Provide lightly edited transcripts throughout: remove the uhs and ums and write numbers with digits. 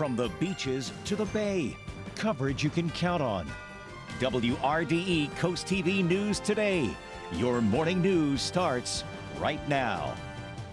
From the beaches to the bay, coverage you can count on. WRDE Coast TV News Today. Your morning news starts right now.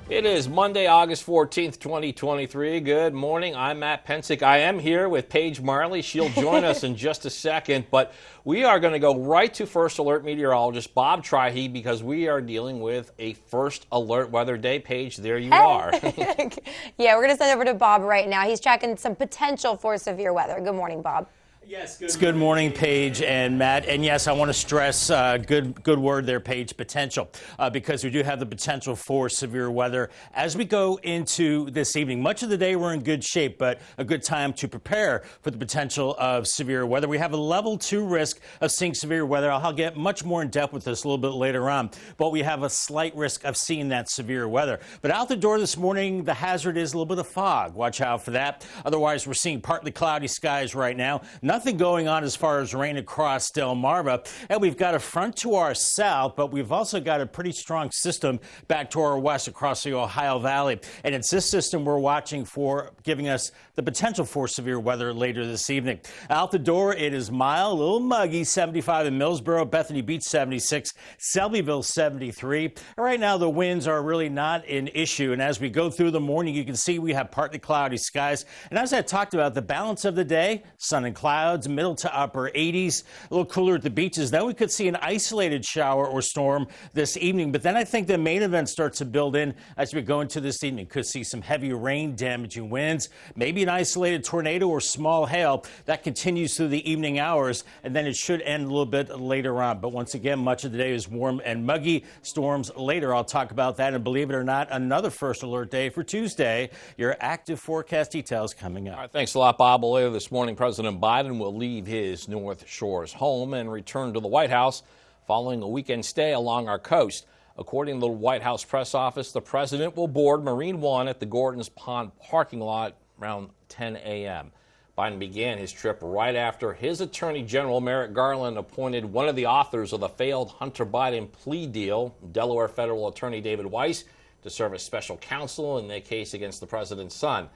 It is Monday, August 14th, 2023. Good morning. I'm Matt Pensick. I am here with Paige Marley. She'll join us in just a second, but we are going to go right to First Alert meteorologist Bob Trihey because we are dealing with a First Alert weather day. Paige, there you are. Yeah, we're going to send over to Bob right now. He's tracking some potential for severe weather. Good morning, Bob. Yes, good morning, Paige and Matt. And yes, I want to stress good word there, Paige, potential, because we do have the potential for severe weather as we go into this evening. Much of the day we're in good shape, but a good time to prepare for the potential of severe weather. We have a level 2 risk of seeing severe weather. I'll get much more in depth with this a little bit later on, but we have a slight risk of seeing that severe weather. But out the door this morning, the hazard is a little bit of fog. Watch out for that. Otherwise, we're seeing partly cloudy skies right now. Nothing going on as far as rain across Delmarva, and we've got a front to our south, but we've also got a pretty strong system back to our west across the Ohio Valley, and it's this system we're watching for, giving us the potential for severe weather later this evening. Out the door, it is mild, a little muggy, 75 in Millsboro, Bethany Beach 76, Selbyville 73. And right now the winds are really not an issue, and as we go through the morning, you can see we have partly cloudy skies, and as I talked about, the balance of the day, sun and clouds, middle to upper 80s, a little cooler at the beaches. Then we could see an isolated shower or storm this evening, but then I think the main event starts to build in as we go into this evening. Could see some heavy rain, damaging winds, maybe an isolated tornado or small hail. That continues through the evening hours, and then it should end a little bit later on. But once again, much of the day is warm and muggy. Storms later. I'll talk about that, and believe it or not, another First Alert day for Tuesday. Your active forecast details coming up. All right, thanks a lot, Bob. Later this morning, President Biden will leave his North Shore's home and return to the White House following a weekend stay along our coast. According to the White House press office, the president will board Marine One at the Gordon's Pond parking lot around 10 a.m. Biden began his trip right after his Attorney General Merrick Garland appointed one of the authors of the failed Hunter Biden plea deal, Delaware federal attorney David Weiss, to serve as special counsel in the case against the president's son.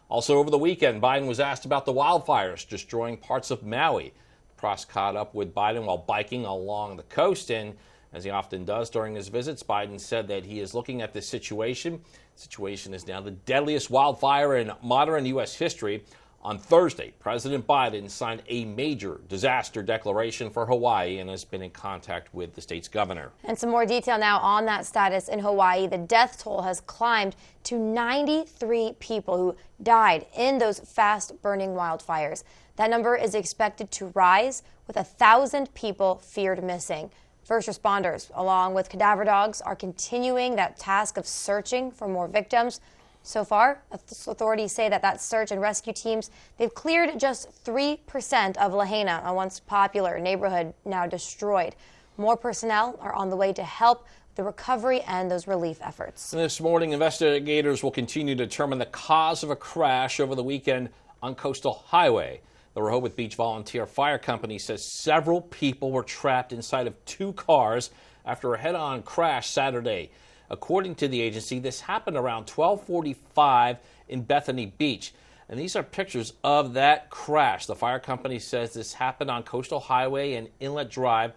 Also over the weekend, Biden was asked about the wildfires destroying parts of Maui. The press caught up with Biden while biking along the coast, and as he often does during his visits, Biden said that he is looking at this situation. The situation is now the deadliest wildfire in modern U.S. history. On Thursday, President Biden signed a major disaster declaration for Hawaii and has been in contact with the state's governor. And some more detail now on that status in Hawaii. The death toll has climbed to 93 people who died in those fast-burning wildfires. That number is expected to rise, with 1,000 people feared missing. First responders, along with cadaver dogs, are continuing that task of searching for more victims. So far, authorities say that search and rescue teams, they've cleared just 3% of Lahaina, a once popular neighborhood now destroyed. More personnel are on the way to help the recovery and those relief efforts. This morning, investigators will continue to determine the cause of a crash over the weekend on Coastal Highway. The Rehoboth Beach Volunteer Fire Company says several people were trapped inside of 2 cars after a head-on crash Saturday. According to the agency, this happened around 12:45 in Bethany Beach. And these are pictures of that crash. The fire company says this happened on Coastal Highway and Inlet Drive.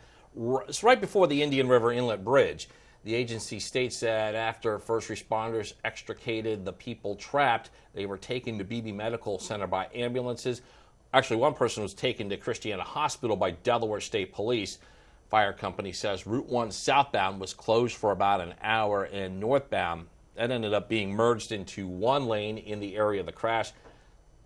It's right before the Indian River Inlet Bridge. The agency states that after first responders extricated the people trapped, they were taken to Beebe Medical Center by ambulances. Actually, one person was taken to Christiana Hospital by Delaware State Police. Fire company says Route 1 southbound was closed for about an hour, and northbound, that ended up being merged into one lane in the area of the crash.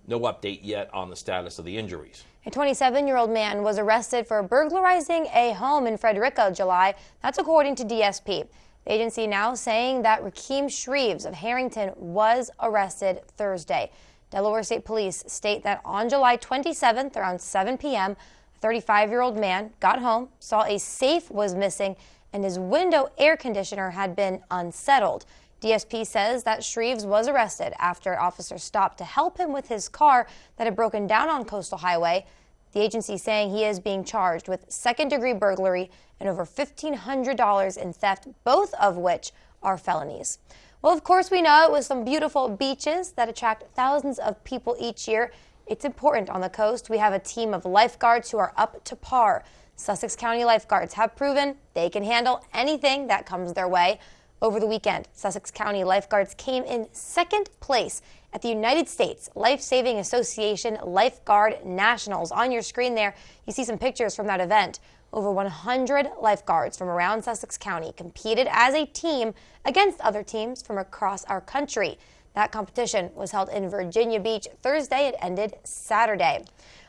No update yet on the status of the injuries. A 27-year-old man was arrested for burglarizing a home in Frederica, July. That's according to DSP. The agency now saying that Rakeem Shreves of Harrington was arrested Thursday. Delaware State Police state that on July 27th, around 7 p.m., a 35-year-old man got home, saw a safe was missing, and his window air conditioner had been unsettled. DSP says that Shreves was arrested after officers stopped to help him with his car that had broken down on Coastal Highway. The agency saying he is being charged with second-degree burglary and over $1,500 in theft, both of which are felonies. Well, of course we know it with some beautiful beaches that attract thousands of people each year. It's important on the coast. We have a team of lifeguards who are up to par. Sussex County lifeguards have proven they can handle anything that comes their way. Over the weekend, Sussex County lifeguards came in second place at the United States Life Saving Association Lifeguard Nationals. On your screen there, you see some pictures from that event. Over 100 lifeguards from around Sussex County competed as a team against other teams from across our country. That competition was held in Virginia Beach Thursday. It ended Saturday.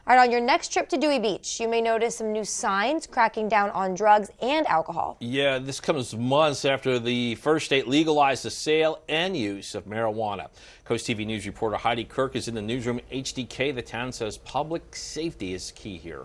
All right, on your next trip to Dewey Beach, you may notice some new signs cracking down on drugs and alcohol. Yeah, this comes months after the first state legalized the sale and use of marijuana. Coast TV News reporter Heidi Kirk is in the newsroom. HDK, the town says public safety is key here.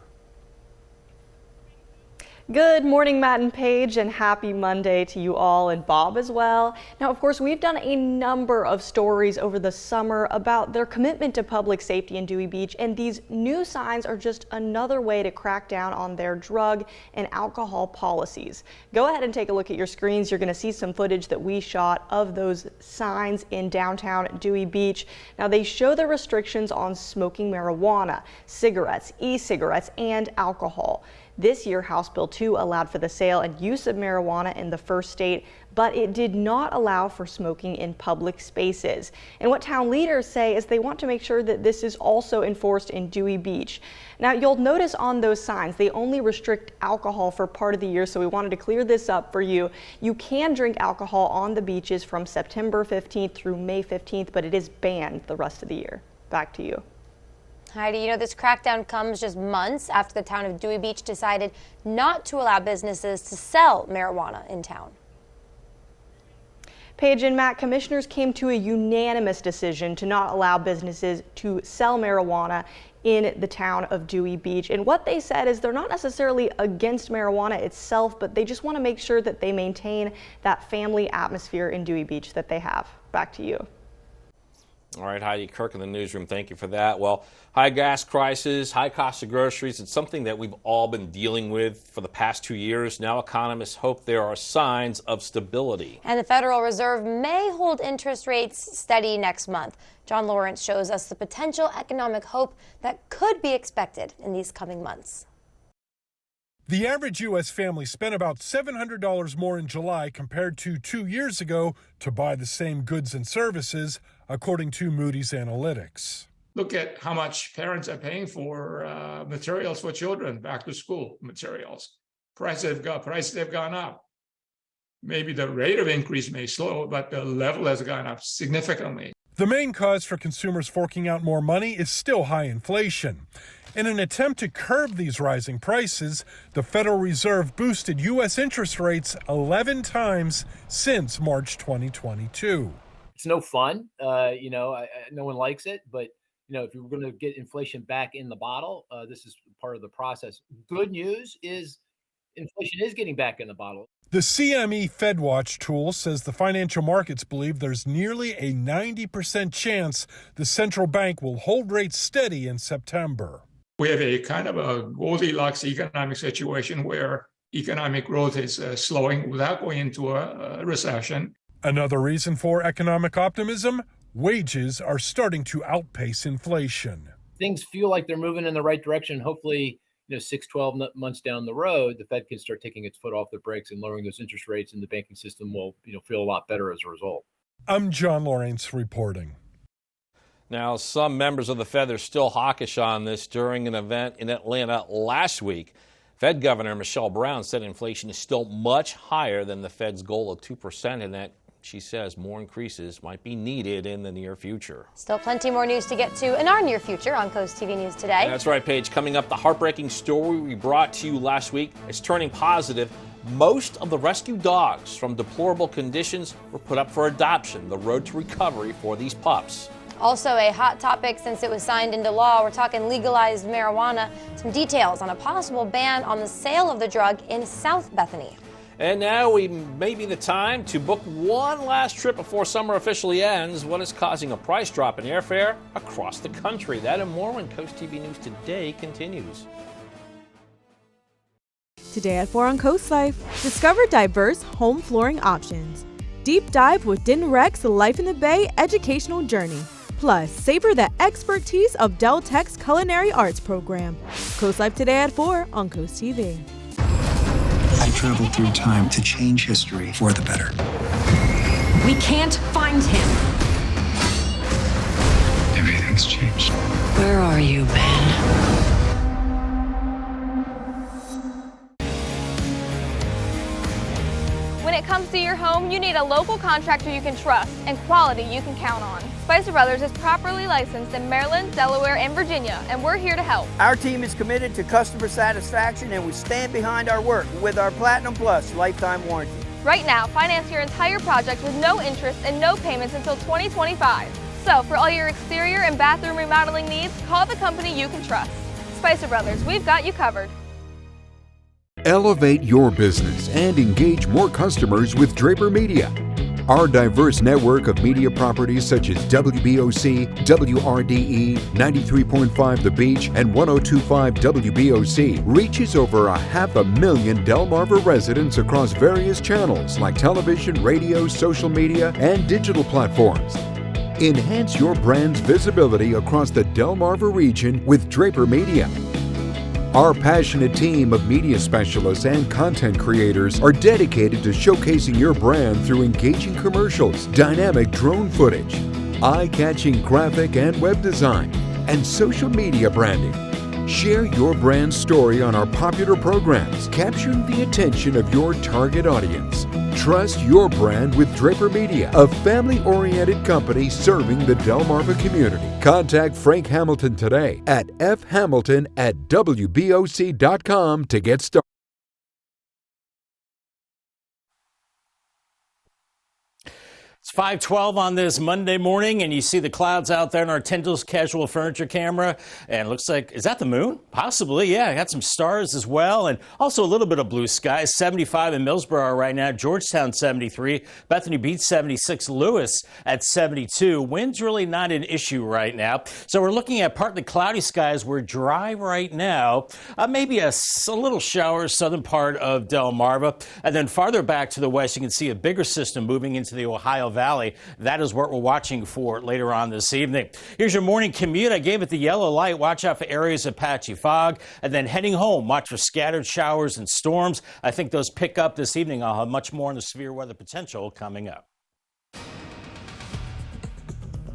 Good morning, Matt and Paige, and happy Monday to you all, and Bob as well. Now, of course, we've done a number of stories over the summer about their commitment to public safety in Dewey Beach, and these new signs are just another way to crack down on their drug and alcohol policies. Go ahead and take a look at your screens. You're going to see some footage that we shot of those signs in downtown Dewey Beach. Now, they show the restrictions on smoking marijuana, cigarettes, e-cigarettes, and alcohol. This year, House Bill 2 allowed for the sale and use of marijuana in the first state, but it did not allow for smoking in public spaces. And what town leaders say is they want to make sure that this is also enforced in Dewey Beach. Now, you'll notice on those signs, they only restrict alcohol for part of the year, so we wanted to clear this up for you. You can drink alcohol on the beaches from September 15th through May 15th, but it is banned the rest of the year. Back to you. Heidi, you know, this crackdown comes just months after the town of Dewey Beach decided not to allow businesses to sell marijuana in town. Paige and Matt, commissioners came to a unanimous decision to not allow businesses to sell marijuana in the town of Dewey Beach. And what they said is they're not necessarily against marijuana itself, but they just want to make sure that they maintain that family atmosphere in Dewey Beach that they have. Back to you. All right, Heidi Kirk in the newsroom. Thank you for that. Well, high gas prices, high cost of groceries, it's something that we've all been dealing with for the past 2 years. Now economists hope there are signs of stability. And the Federal Reserve may hold interest rates steady next month. John Lawrence shows us the potential economic hope that could be expected in these coming months. The average U.S. family spent about $700 more in July compared to 2 years ago to buy the same goods and services, according to Moody's Analytics. Look at how much parents are paying for materials for children, back to school materials. Prices have gone up. Maybe the rate of increase may slow, but the level has gone up significantly. The main cause for consumers forking out more money is still high inflation. In an attempt to curb these rising prices, the Federal Reserve boosted U.S. interest rates 11 times since March 2022. It's no fun. No one likes it, but if you're going to get inflation back in the bottle, this is part of the process. Good news is inflation is getting back in the bottle. The CME FedWatch tool says the financial markets believe there's nearly a 90% chance the central bank will hold rates steady in September. We have a kind of a Goldilocks economic situation where economic growth is slowing without going into a recession. Another reason for economic optimism, wages are starting to outpace inflation. Things feel like they're moving in the right direction. Hopefully, 6-12 months down the road, the Fed can start taking its foot off the brakes and lowering those interest rates, and the banking system will feel a lot better as a result. I'm John Lawrence reporting. Now, some members of the Fed are still hawkish on this. During an event in Atlanta last week, Fed Governor Michelle Brown said inflation is still much higher than the Fed's goal of 2%, and that she says more increases might be needed in the near future. Still plenty more news to get to in our near future on Coast TV News Today. That's right, Paige. Coming up, the heartbreaking story we brought to you last week is turning positive. Most of the rescued dogs from deplorable conditions were put up for adoption. The road to recovery for these pups. Also a hot topic since it was signed into law. We're talking legalized marijuana. Some details on a possible ban on the sale of the drug in South Bethany. And now may be the time to book one last trip before summer officially ends. What is causing a price drop in airfare across the country? That and more when Coast TV News Today continues. Today at 4 on Coast Life, discover diverse home flooring options. Deep dive within Rex Life in the Bay educational journey. Plus, savor the expertise of Del Tech's Culinary Arts program. Coast Life today at 4 on Coast TV. I traveled through time to change history for the better. We can't find him. Everything's changed. Where are you, Ben? When it comes to your home, you need a local contractor you can trust and quality you can count on. Spicer Brothers is properly licensed in Maryland, Delaware, and Virginia, and we're here to help. Our team is committed to customer satisfaction, and we stand behind our work with our Platinum Plus lifetime warranty. Right now, finance your entire project with no interest and no payments until 2025. So, for all your exterior and bathroom remodeling needs, call the company you can trust. Spicer Brothers, we've got you covered. Elevate your business and engage more customers with Draper Media. Our diverse network of media properties such as WBOC, WRDE, 93.5 The Beach, and 102.5 WBOC reaches over 500,000 Delmarva residents across various channels like television, radio, social media, and digital platforms. Enhance your brand's visibility across the Delmarva region with Draper Media. Our passionate team of media specialists and content creators are dedicated to showcasing your brand through engaging commercials, dynamic drone footage, eye-catching graphic and web design, and social media branding. Share your brand story on our popular programs, capturing the attention of your target audience. Trust your brand with Draper Media, a family-oriented company serving the Delmarva community. Contact Frank Hamilton today at fhamilton@wboc.com to get started. It's 5:12 on this Monday morning, and you see the clouds out there in our Tyndall's Casual Furniture camera, and it looks like, is that the moon? Possibly, yeah. I got some stars as well, and also a little bit of blue skies. 75 in Millsboro right now, Georgetown 73, Bethany Beach 76, Lewis at 72. Wind's really not an issue right now, so we're looking at partly cloudy skies. We're dry right now, maybe a little shower southern part of Delmarva, and then farther back to the west, you can see a bigger system moving into the Ohio Valley. That is what we're watching for later on this evening. Here's your morning commute. I gave it the yellow light. Watch out for areas of patchy fog. And then heading home, watch for scattered showers and storms. I think those pick up this evening. I'll have much more on the severe weather potential coming up.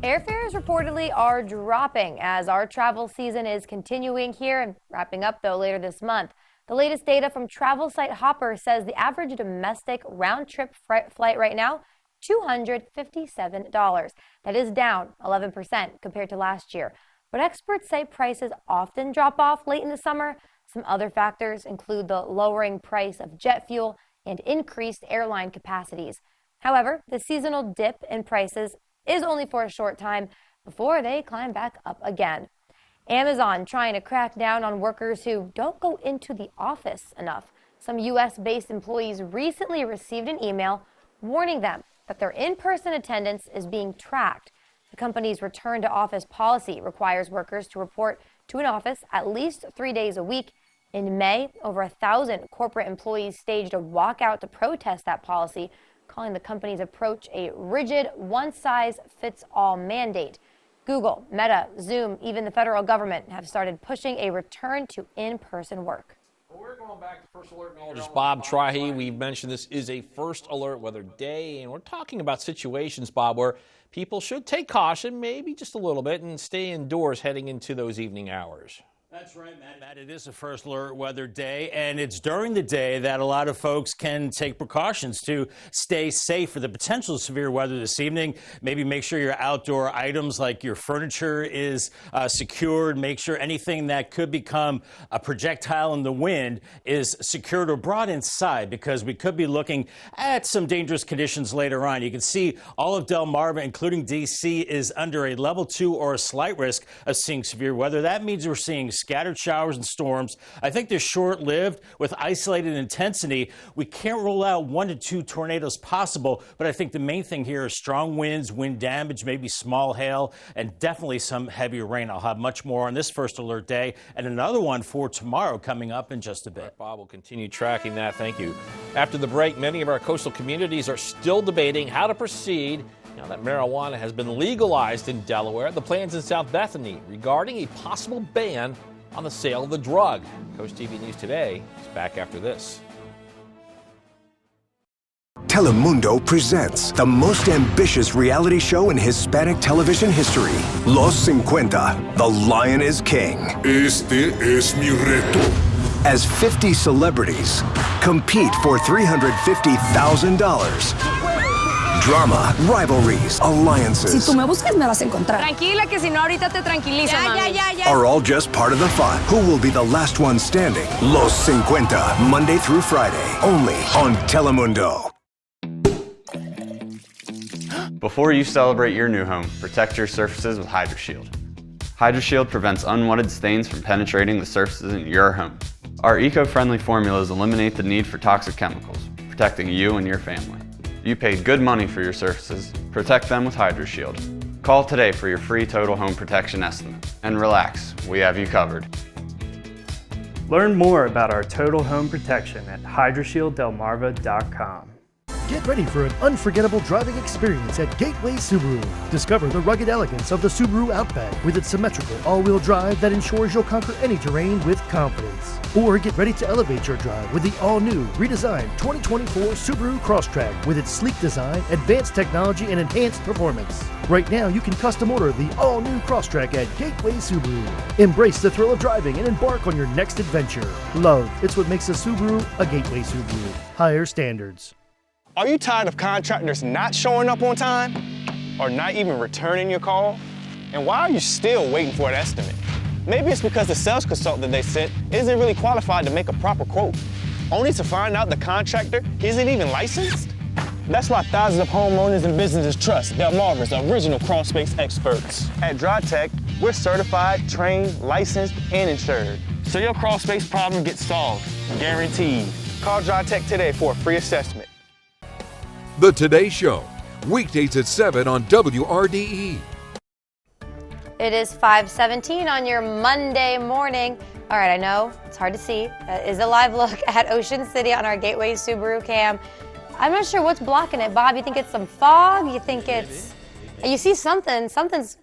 Airfares reportedly are dropping as our travel season is continuing here and wrapping up, though, later this month. The latest data from travel site Hopper says the average domestic round-trip flight right now, $257. That is down 11% compared to last year. But experts say prices often drop off late in the summer. Some other factors include the lowering price of jet fuel and increased airline capacities. However, the seasonal dip in prices is only for a short time before they climb back up again. Amazon trying to crack down on workers who don't go into the office enough. Some U.S.-based employees recently received an email warning them that their in-person attendance is being tracked. The company's return to office policy requires workers to report to an office at least 3 days a week. In May, over 1,000 corporate employees staged a walkout to protest that policy, calling the company's approach a rigid, one-size-fits-all mandate. Google, Meta, Zoom, even the federal government have started pushing a return to in-person work. We're going back to First Alert meteorologist Bob Trahi. We've mentioned this is a First Alert weather day, and we're talking about situations, Bob, where people should take caution, maybe just a little bit, and stay indoors heading into those evening hours. That's right, Matt. It is a First Alert weather day, and it's during the day that a lot of folks can take precautions to stay safe for the potential severe weather this evening. Maybe make sure your outdoor items like your furniture is secured. Make sure anything that could become a projectile in the wind is secured or brought inside, because we could be looking at some dangerous conditions later on. You can see all of Delmarva, including D.C., is under a level 2 or a slight risk of seeing severe weather. That means we're seeing scattered showers and storms. I think they're short-lived with isolated intensity. We can't rule out 1 to 2 tornadoes possible, but I think the main thing here is strong winds, wind damage, maybe small hail, and definitely some heavy rain. I'll have much more on this first alert day and another one for tomorrow coming up in just a bit. Right, Bob will continue tracking that. Thank you. After the break, many of our coastal communities are still debating how to proceed now that marijuana has been legalized in Delaware. The plans in South Bethany regarding a possible ban on the sale of the drug. Coast TV News Today is back after this. Telemundo presents the most ambitious reality show in Hispanic television history, Los 50, The Lion is King. Este es mi reto. As 50 celebrities compete for $350,000. Drama, rivalries, alliances. Si tú me buscas, me vas a encontrar. Tranquila, que si no ahorita te tranquilizo, mami. Are all just part of the fun. Who will be the last one standing? Los 50, Monday through Friday, only on Telemundo. Before you celebrate your new home, protect your surfaces with HydroShield. HydroShield prevents unwanted stains from penetrating the surfaces in your home. Our eco-friendly formulas eliminate the need for toxic chemicals, protecting you and your family. You paid good money for your surfaces. Protect them with HydroShield. Call today for your free total home protection estimate. And relax, we have you covered. Learn more about our total home protection at hydroshielddelmarva.com. Get ready for an unforgettable driving experience at Gateway Subaru. Discover the rugged elegance of the Subaru Outback with its symmetrical all-wheel drive that ensures you'll conquer any terrain with confidence. Or get ready to elevate your drive with the all-new, redesigned 2024 Subaru Crosstrek with its sleek design, advanced technology, and enhanced performance. Right now, you can custom order the all-new Crosstrek at Gateway Subaru. Embrace the thrill of driving and embark on your next adventure. Love, it's what makes a Subaru a Gateway Subaru. Higher standards. Are you tired of contractors not showing up on time or not even returning your call? And why are you still waiting for an estimate? Maybe it's because the sales consultant they sent isn't really qualified to make a proper quote, only to find out the contractor isn't even licensed? That's why thousands of homeowners and businesses trust Delmarva's original crawl space experts. At DryTech, we're certified, trained, licensed, and insured. So your crawl space problem gets solved, guaranteed. Call DryTech today for a free assessment. The Today Show, weekdays at 7 on WRDE. It is 5:17 on your Monday morning. All right, I know it's hard to see. That is a live look at Ocean City on our Gateway Subaru cam. I'm not sure what's blocking it, Bob. You think it's some fog? You think it's... You see something's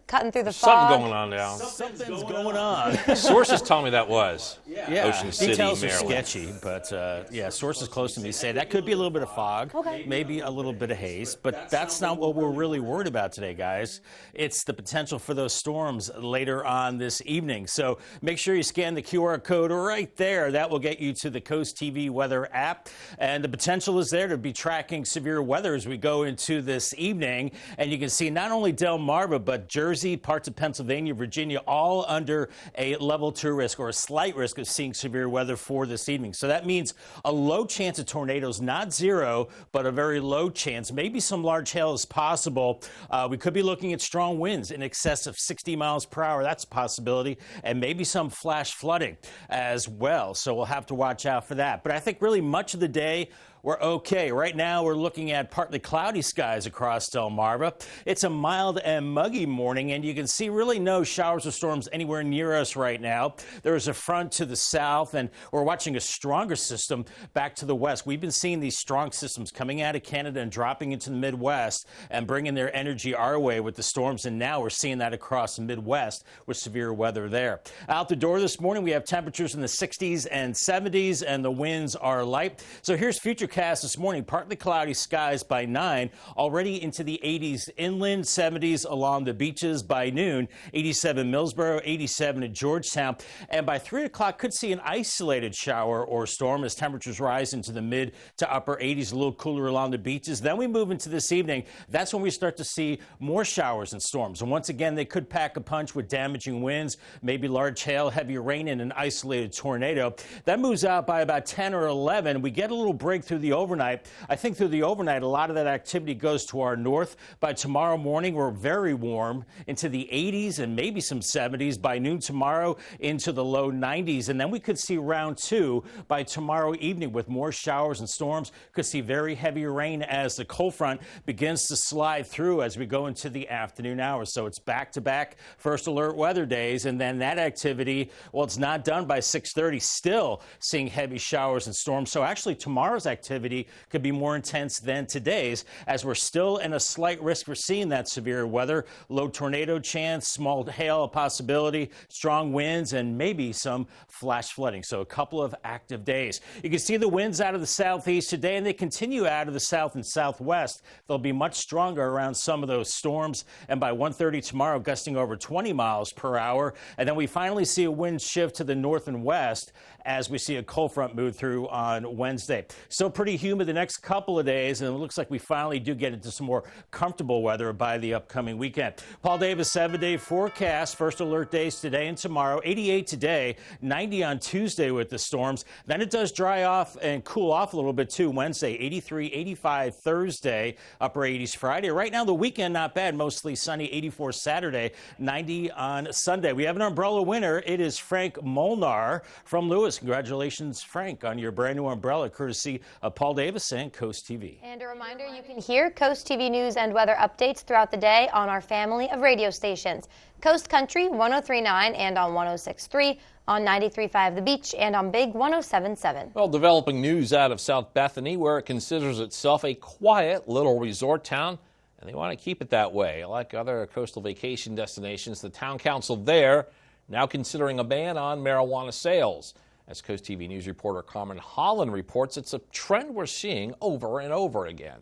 cutting through the fog. Something going on now. Something's going on. Sources tell me that was Ocean City, details are Maryland. sketchy, but yeah, sources close to me say that could be a little bit of fog, maybe a little bit of haze, but that's not what we're really worried about today, guys. It's the potential for those storms later on this evening. So make sure you scan the QR code right there. That will get you to the Coast TV weather app, and the potential is there to be tracking severe weather as we go into this evening. And you can see not only Delmarva, but Jersey, parts of Pennsylvania, Virginia, all under a level 2 risk or a slight risk of seeing severe weather for this evening. So that means a low chance of tornadoes, not zero, but a very low chance. Maybe some large hail is possible. We could be looking at strong winds in excess of 60 miles per hour. That's a possibility. And maybe some flash flooding as well. So we'll have to watch out for that. But I think really much of the day, we're okay. Right now, we're looking at partly cloudy skies across Delmarva. It's a mild and muggy morning, and you can see really no showers or storms anywhere near us right now. There is a front to the south, and we're watching a stronger system back to the west. We've been seeing these strong systems coming out of Canada and dropping into the Midwest and bringing their energy our way with the storms, and now we're seeing that across the Midwest with severe weather there. Out the door this morning, we have temperatures in the 60s and 70s, and the winds are light. So here's future cast this morning. Partly cloudy skies by 9, already into the 80s inland, 70s along the beaches by noon, 87 Millsboro, 87 at Georgetown, and by 3 o'clock could see an isolated shower or storm as temperatures rise into the mid to upper 80s, a little cooler along the beaches. Then we move into this evening. That's when we start to see more showers and storms. And once again, they could pack a punch with damaging winds, maybe large hail, heavy rain, and an isolated tornado. That moves out by about 10 or 11. We get a little breakthrough the overnight. I think through the overnight, a lot of that activity goes to our north. By tomorrow morning, we're very warm into the 80s and maybe some 70s. By noon tomorrow, into the low 90s. And then we could see round 2 by tomorrow evening with more showers and storms. Could see very heavy rain as the cold front begins to slide through as we go into the afternoon hours. So it's back-to-back first alert weather days. And then that activity, well, it's not done by 6:30. Still seeing heavy showers and storms. So actually tomorrow's activity could be more intense than today's, as we're still in a slight risk for seeing that severe weather. Low tornado chance, small hail a possibility, strong winds, and maybe some flash flooding. So a couple of active days. You can see the winds out of the southeast today, and they continue out of the south and southwest. They'll be much stronger around some of those storms, and by 1:30 tomorrow, gusting over 20 miles per hour. And then we finally see a wind shift to the north and west as we see a cold front move through on Wednesday. Still pretty humid the next couple of days, and it looks like we finally do get into some more comfortable weather by the upcoming weekend. Paul Davis 7-day forecast. First alert days today and tomorrow. 88 today, 90 on Tuesday with the storms. Then it does dry off and cool off a little bit too. Wednesday, 83, 85 Thursday, upper 80s Friday. Right now the weekend not bad, mostly sunny. 84 Saturday, 90 on Sunday. We have an umbrella winner. It is Frank Molnar from Lewis. Congratulations, Frank, on your brand new umbrella, courtesy of Paul Davis and Coast TV. And a reminder, you can hear Coast TV news and weather updates throughout the day on our family of radio stations. Coast Country 103.9 and on 106.3, on 93.5 The Beach, and on Big 107.7. Well, developing news out of South Bethany, where it considers itself a quiet little resort town, and they want to keep it that way. Like other coastal vacation destinations, the town council there now considering a ban on marijuana sales. As Coast TV News reporter Carmen Holland reports, it's a trend we're seeing over and over again.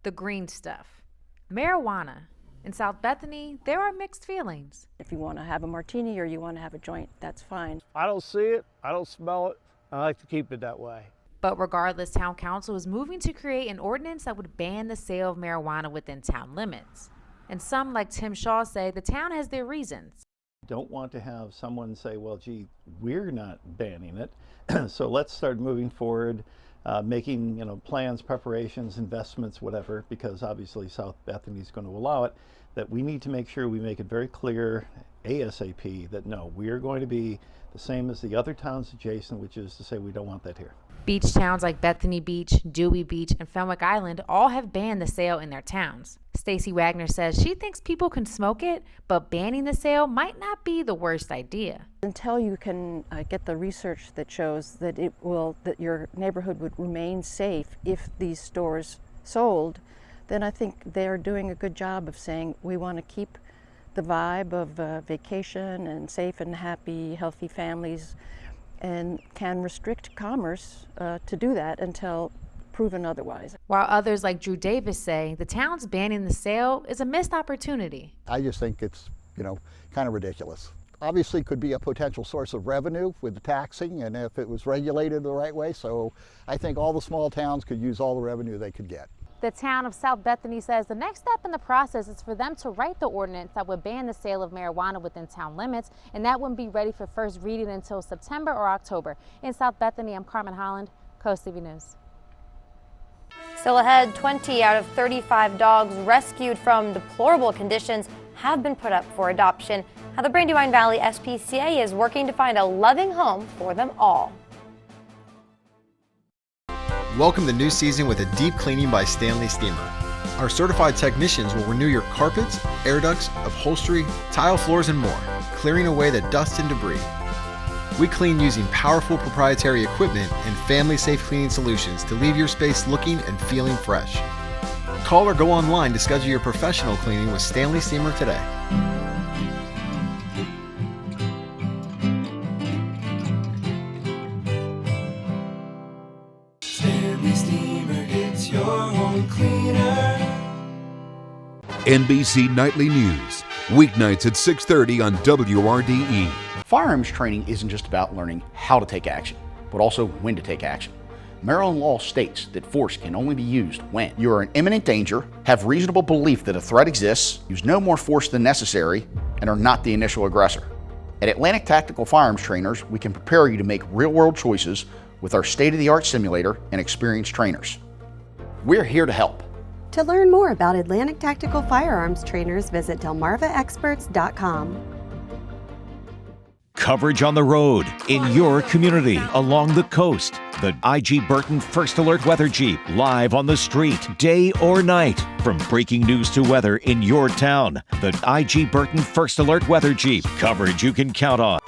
The green stuff. Marijuana. In South Bethany, there are mixed feelings. If you want to have a martini or you want to have a joint, that's fine. I don't see it. I don't smell it. I like to keep it that way. But regardless, town council is moving to create an ordinance that would ban the sale of marijuana within town limits. And some, like Tim Shaw, say the town has their reasons. Don't want to have someone say, well, gee, we're not banning it. So let's start moving forward, making plans, preparations, investments, whatever, because obviously South Bethany is going to allow it, that we need to make sure we make it very clear ASAP that no, we are going to be the same as the other towns adjacent, which is to say we don't want that here. Beach towns like Bethany Beach, Dewey Beach, and Fenwick Island all have banned the sale in their towns. Stacey Wagner says she thinks people can smoke it, but banning the sale might not be the worst idea. Until you can get the research that shows that that your neighborhood would remain safe if these stores sold, then I think they're doing a good job of saying we want to keep the vibe of vacation and safe and happy, healthy families, and can restrict commerce to do that until proven otherwise. While others like Drew Davis say the town's banning the sale is a missed opportunity. I just think it's, kind of ridiculous. Obviously could be a potential source of revenue with the taxing and if it was regulated the right way. So I think all the small towns could use all the revenue they could get. The town of South Bethany says the next step in the process is for them to write the ordinance that would ban the sale of marijuana within town limits, and that wouldn't be ready for first reading until September or October. In South Bethany, I'm Carmen Holland, Coast TV News. Still ahead, 20 out of 35 dogs rescued from deplorable conditions have been put up for adoption. How the Brandywine Valley SPCA is working to find a loving home for them all. Welcome the new season with a deep cleaning by Stanley Steamer. Our certified technicians will renew your carpets, air ducts, upholstery, tile floors, and more, clearing away the dust and debris. We clean using powerful proprietary equipment and family-safe cleaning solutions to leave your space looking and feeling fresh. Call or go online to schedule your professional cleaning with Stanley Steamer today. Stanley Steamer gets your home cleaner. NBC Nightly News, weeknights at 6:30 on WRDE. Firearms training isn't just about learning how to take action, but also when to take action. Maryland law states that force can only be used when you are in imminent danger, have reasonable belief that a threat exists, use no more force than necessary, and are not the initial aggressor. At Atlantic Tactical Firearms Trainers, we can prepare you to make real-world choices with our state-of-the-art simulator and experienced trainers. We're here to help. To learn more about Atlantic Tactical Firearms Trainers, visit delmarvaexperts.com. Coverage on the road, in your community, along the coast. The IG Burton First Alert Weather Jeep, live on the street, day or night. From breaking news to weather in your town. The IG Burton First Alert Weather Jeep, coverage you can count on.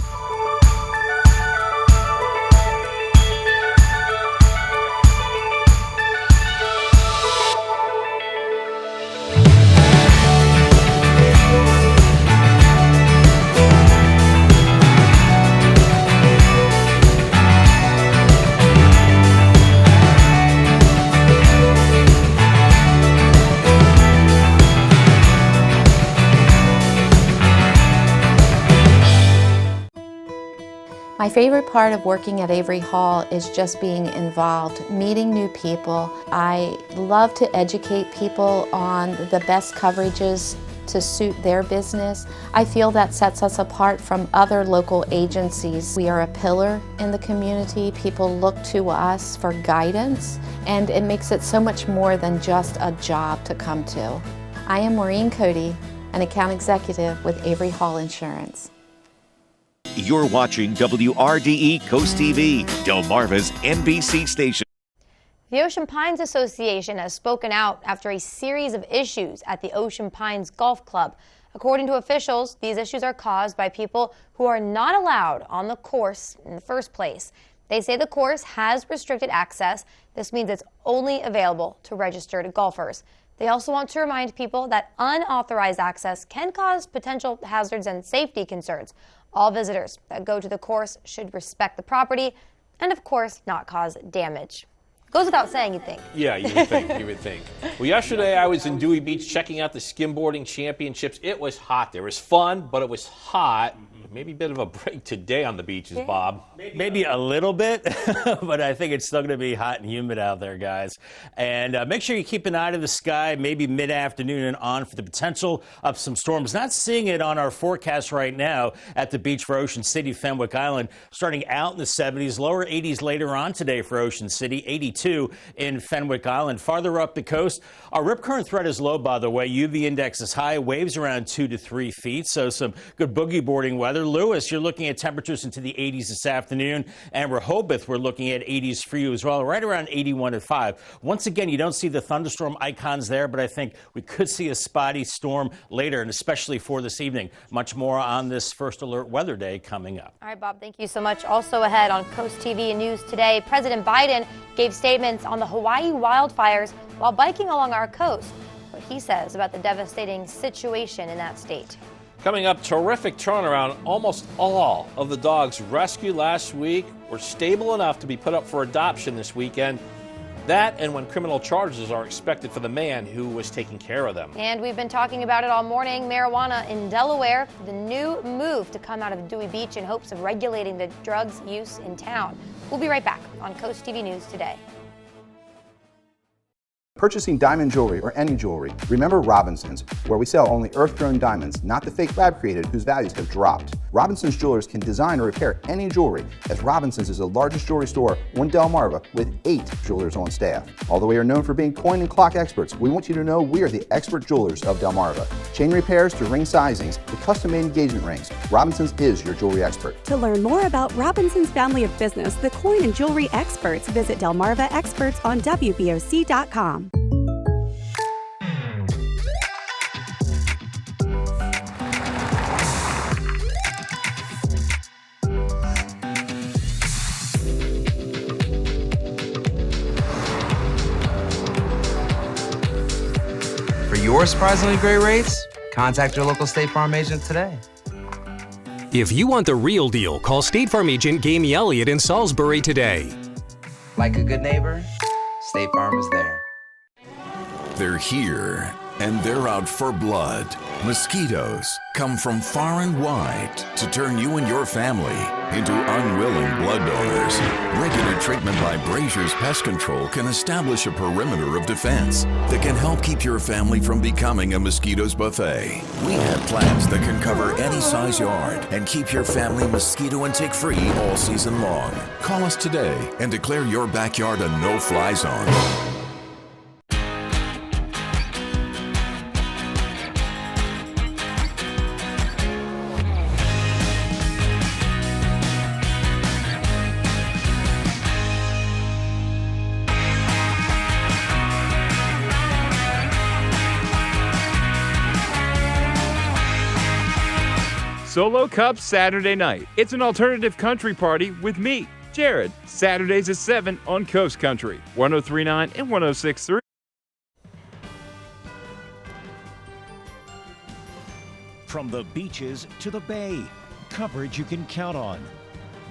My favorite part of working at Avery Hall is just being involved, meeting new people. I love to educate people on the best coverages to suit their business. I feel that sets us apart from other local agencies. We are a pillar in the community. People look to us for guidance, and it makes it so much more than just a job to come to. I am Maureen Cody, an account executive with Avery Hall Insurance. You're watching WRDE Coast TV, Delmarva's NBC station. The Ocean Pines Association has spoken out after a series of issues at the Ocean Pines Golf Club. According to officials, these issues are caused by people who are not allowed on the course in the first place. They say the course has restricted access. This means it's only available to registered golfers. They also want to remind people that unauthorized access can cause potential hazards and safety concerns. All visitors that go to the course should respect the property and, of course, not cause damage. Goes without saying, you'd think. Yeah, you would think. You would think. Well, yesterday I was in Dewey Beach checking out the skimboarding championships. It was hot there. It was fun, but it was hot. Maybe a bit of a break today on the beaches, Bob. Maybe a little bit, but I think it's still going to be hot and humid out there, guys. And make sure you keep an eye to the sky, maybe mid-afternoon and on, for the potential of some storms. Not seeing it on our forecast right now at the beach for Ocean City, Fenwick Island. Starting out in the 70s, lower 80s later on today for Ocean City, 82 in Fenwick Island. Farther up the coast, our rip current threat is low, by the way. UV index is high, waves around 2 to 3 feet, so some good boogie boarding weather. Lewis, you're looking at temperatures into the 80s this afternoon, and Rehoboth, we're looking at 80s for you as well, right around 81 at 5. Once again, you don't see the thunderstorm icons there, but I think we could see a spotty storm later, and especially for this evening. Much more on this First Alert Weather Day coming up. All right, Bob, thank you so much. Also ahead on Coast TV and News today, President Biden gave statements on the Hawaii wildfires while biking along our coast. What he says about the devastating situation in that state. Coming up, terrific turnaround. Almost all of the dogs rescued last week were stable enough to be put up for adoption this weekend. That and when criminal charges are expected for the man who was taking care of them. And we've been talking about it all morning. Marijuana in Delaware, the new move to come out of Dewey Beach in hopes of regulating the drugs use in town. We'll be right back on Coast TV News today. Purchasing diamond jewelry or any jewelry, remember Robinsons, where we sell only earth-grown diamonds, not the fake lab-created whose values have dropped. Robinsons Jewelers can design or repair any jewelry, as Robinsons is the largest jewelry store on Delmarva with 8 jewelers on staff. Although we are known for being coin and clock experts, we want you to know we are the expert jewelers of Delmarva. Chain repairs to ring sizings to custom-made engagement rings, Robinsons is your jewelry expert. To learn more about Robinson's family of business, the coin and jewelry experts, visit Delmarva Experts on WBOC.com. For your surprisingly great rates, contact your local State Farm agent today. If you want the real deal, call State Farm agent Gamey Elliott in Salisbury today. Like a good neighbor, State Farm is there. They're here, and they're out for blood. Mosquitoes come from far and wide to turn you and your family into unwilling blood donors. Regular treatment by Brazier's Pest Control can establish a perimeter of defense that can help keep your family from becoming a mosquitoes buffet. We have plans that can cover any size yard and keep your family mosquito and tick free all season long. Call us today and declare your backyard a no-fly zone. Solo Cup Saturday night. It's an alternative country party with me, Jared. Saturdays at 7 on Coast Country, 103.9 and 106.3. From the beaches to the bay, coverage you can count on.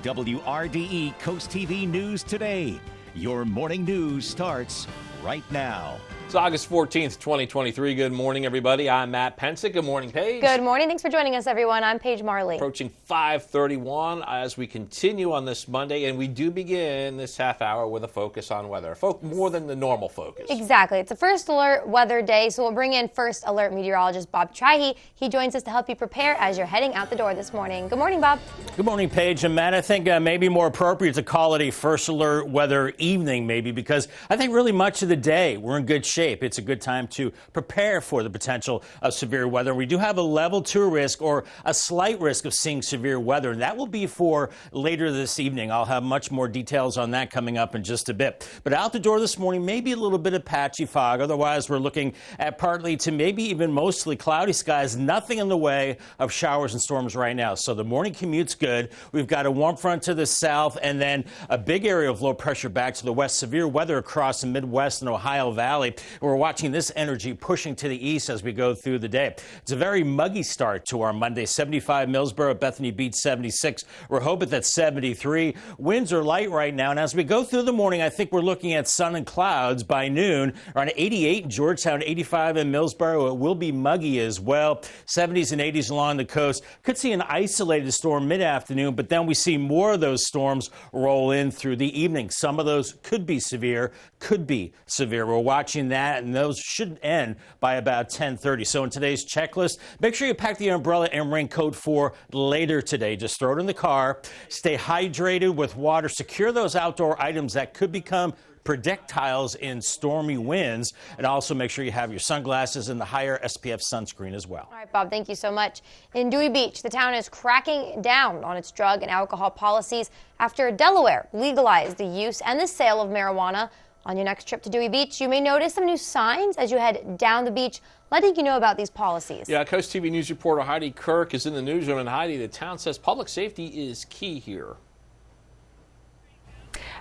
WRDE Coast TV News Today. Your morning news starts right now. It's August 14th, 2023. Good morning, everybody. I'm Matt Pensick. Good morning, Paige. Good morning. Thanks for joining us, everyone. I'm Paige Marley. Approaching 5:31 as we continue on this Monday, and we do begin this half hour with a focus on weather. More than the normal focus. Exactly. It's a first alert weather day, so we'll bring in first alert meteorologist Bob Trahy. He joins us to help you prepare as you're heading out the door this morning. Good morning, Bob. Good morning, Paige and Matt. I think maybe more appropriate to call it a first alert weather evening, maybe, because I think really much of the day we're in good shape. It's a good time to prepare for the potential of severe weather. We do have a level 2 risk or a slight risk of seeing severe weather, and that will be for later this evening. I'll have much more details on that coming up in just a bit. But out the door this morning, maybe a little bit of patchy fog. Otherwise, we're looking at partly to maybe even mostly cloudy skies. Nothing in the way of showers and storms right now. So the morning commute's good. We've got a warm front to the south and then a big area of low pressure back to the west. Severe weather across the Midwest and Ohio Valley. We're watching this energy pushing to the east as we go through the day. It's a very muggy start to our Monday. 75 Millsboro, Bethany Beach 76. Rehoboth at 73. Winds are light right now. And as we go through the morning, I think we're looking at sun and clouds by noon. Around 88 in Georgetown, 85 in Millsboro. It will be muggy as well. 70s and 80s along the coast. Could see an isolated storm mid-afternoon, but then we see more of those storms roll in through the evening. Some of those could be severe, We're watching that, and those should end by about 10:30. So in today's checklist, make sure you pack the umbrella and raincoat for later today. Just throw it in the car. Stay hydrated with water. Secure those outdoor items that could become projectiles in stormy winds. And also make sure you have your sunglasses and the higher SPF sunscreen as well. All right, Bob, thank you so much. In Dewey Beach, the town is cracking down on its drug and alcohol policies after Delaware legalized the use and the sale of marijuana. On your next trip to Dewey Beach, you may notice some new signs as you head down the beach, letting you know about these policies. Yeah, Coast TV News reporter Heidi Kirk is in the newsroom. And Heidi, the town says public safety is key here.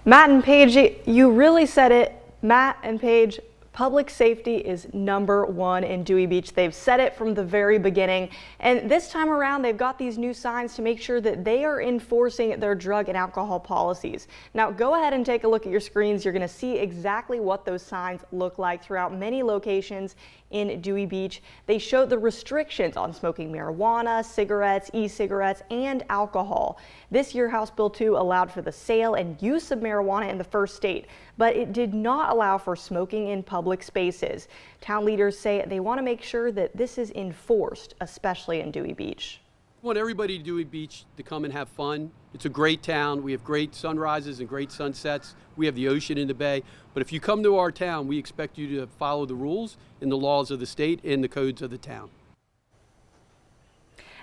Matt and Paige, you really said it. Matt and Paige, public safety is #1 in Dewey Beach. They've said it from the very beginning. And this time around, they've got these new signs to make sure that they are enforcing their drug and alcohol policies. Now, go ahead and take a look at your screens. You're going to see exactly what those signs look like throughout many locations in Dewey Beach. They show the restrictions on smoking marijuana, cigarettes, e-cigarettes, and alcohol. This year, House Bill 2 allowed for the sale and use of marijuana in the first state, but it did not allow for smoking in public spaces. Town leaders say they want to make sure that this is enforced, especially in Dewey Beach. I want everybody to Dewey Beach to come and have fun. It's a great town. We have great sunrises and great sunsets. We have the ocean in the bay. But if you come to our town, we expect you to follow the rules and the laws of the state and the codes of the town.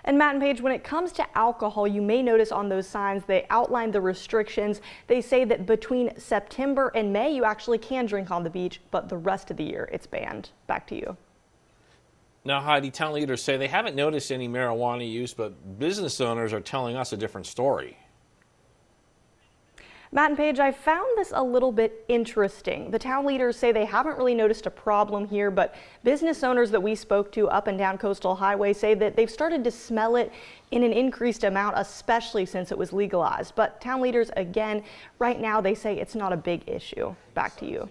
And Matt and Paige, when it comes to alcohol, you may notice on those signs they outline the restrictions. They say that between September and May, you actually can drink on the beach, but the rest of the year it's banned. Back to you. Now, Heidi, town leaders say they haven't noticed any marijuana use, but business owners are telling us a different story. Matt and Paige, I found this a little bit interesting. The town leaders say they haven't really noticed a problem here, but business owners that we spoke to up and down Coastal Highway say that they've started to smell it in an increased amount, especially since it was legalized. But town leaders, again, right now they say it's not a big issue. Back to you.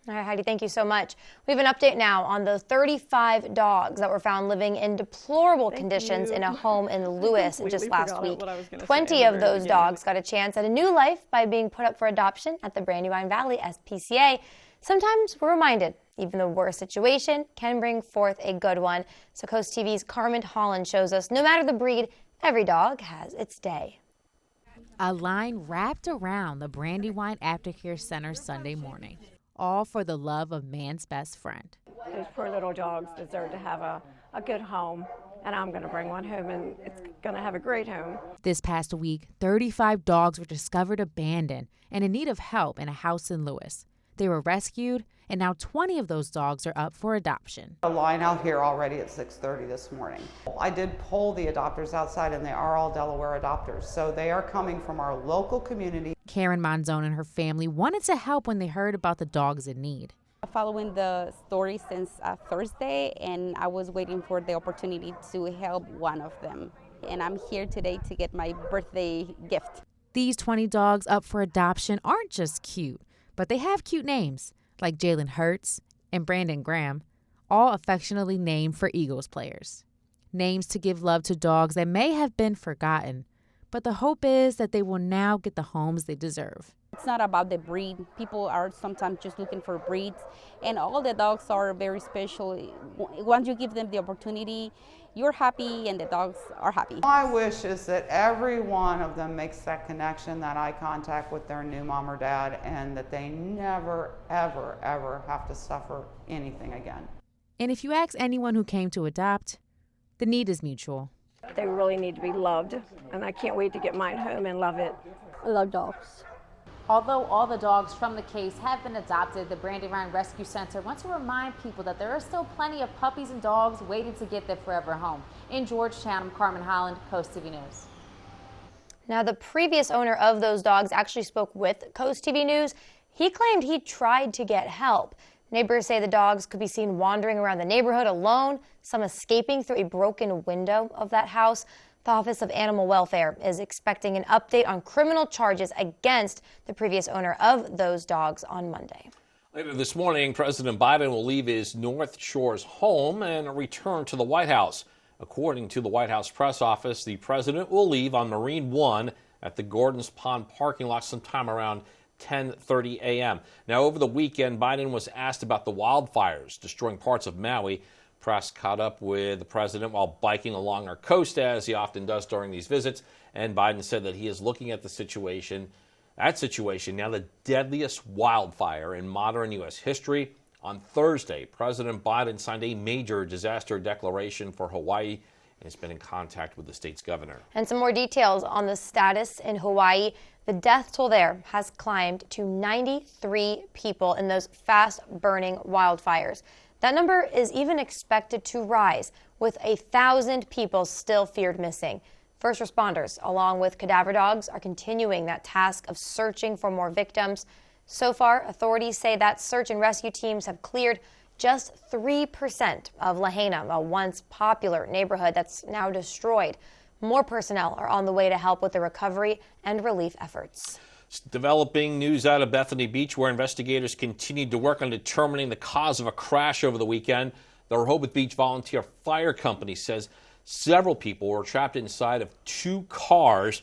All right, Heidi, thank you so much. We have an update now on the 35 dogs that were found living in deplorable conditions in a home in Lewis just last week. 20 of those dogs got a chance at a new life by being put up for adoption at the Brandywine Valley SPCA. Sometimes we're reminded even the worst situation can bring forth a good one. So Coast TV's Carmen Holland shows us no matter the breed, every dog has its day. A line wrapped around the Brandywine Aftercare Center Sunday morning, all for the love of man's best friend. Those poor little dogs deserve to have a good home, and I'm going to bring one home, and it's going to have a great home. This past week, 35 dogs were discovered abandoned and in need of help in a house in Lewis. They were rescued, and now 20 of those dogs are up for adoption. A line out here already at 6:30 this morning. I did poll the adopters outside, and they are all Delaware adopters, so they are coming from our local community. Karen Monzone and her family wanted to help when they heard about the dogs in need. Following the story since Thursday, and I was waiting for the opportunity to help one of them. And I'm here today to get my birthday gift. These 20 dogs up for adoption aren't just cute, but they have cute names, like Jalen Hurts and Brandon Graham, all affectionately named for Eagles players. Names to give love to dogs that may have been forgotten, but the hope is that they will now get the homes they deserve. It's not about the breed. People are sometimes just looking for breeds, and all the dogs are very special. Once you give them the opportunity, you're happy and the dogs are happy. My wish is that every one of them makes that connection, that eye contact with their new mom or dad, and that they never, ever, ever have to suffer anything again. And if you ask anyone who came to adopt, the need is mutual. They really need to be loved, and I can't wait to get mine home and love it. I love dogs. Although all the dogs from the case have been adopted, the Brandywine Rescue Center wants to remind people that there are still plenty of puppies and dogs waiting to get their forever home. In Georgetown, I'm Carmen Holland, Coast TV News. Now, the previous owner of those dogs actually spoke with Coast TV News. He claimed he tried to get help. Neighbors say the dogs could be seen wandering around the neighborhood alone, some escaping through a broken window of that house. The Office of Animal Welfare is expecting an update on criminal charges against the previous owner of those dogs on Monday. Later this morning, President Biden will leave his North Shores home and return to the White House. According to the White House press office, the president will leave on Marine One at the Gordons Pond parking lot sometime around 10:30 a.m. Now, over the weekend, Biden was asked about the wildfires destroying parts of Maui. Press caught up with the president while biking along our coast, as he often does during these visits, and Biden said that he is looking at the situation, now the deadliest wildfire in modern U.S. history. On Thursday, President Biden signed a major disaster declaration for Hawaii and has been in contact with the state's governor. And some more details on the status in Hawaii. The death toll there has climbed to 93 people in those fast-burning wildfires. That number is even expected to rise, with 1,000 people still feared missing. First responders, along with cadaver dogs, are continuing that task of searching for more victims. So far, authorities say that search and rescue teams have cleared just 3% of Lahaina, a once popular neighborhood that's now destroyed. More personnel are on the way to help with the recovery and relief efforts. Developing news out of Bethany Beach, where investigators continued to work on determining the cause of a crash over the weekend. The Rehoboth Beach Volunteer Fire Company says several people were trapped inside of 2 cars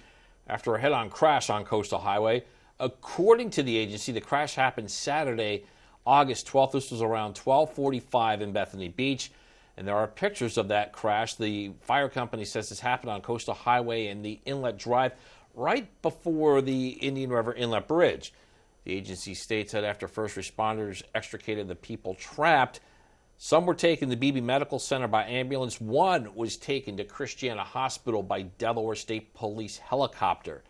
after a head-on crash on Coastal Highway. According to the agency, the crash happened Saturday, August 12th. This was around 12:45 in Bethany Beach, and there are pictures of that crash. The fire company says this happened on Coastal Highway and the Inlet Drive, right before the Indian River Inlet Bridge. The agency states that after first responders extricated the people trapped, some were taken to Beebe Medical Center by ambulance. One was taken to Christiana Hospital by Delaware State Police helicopter.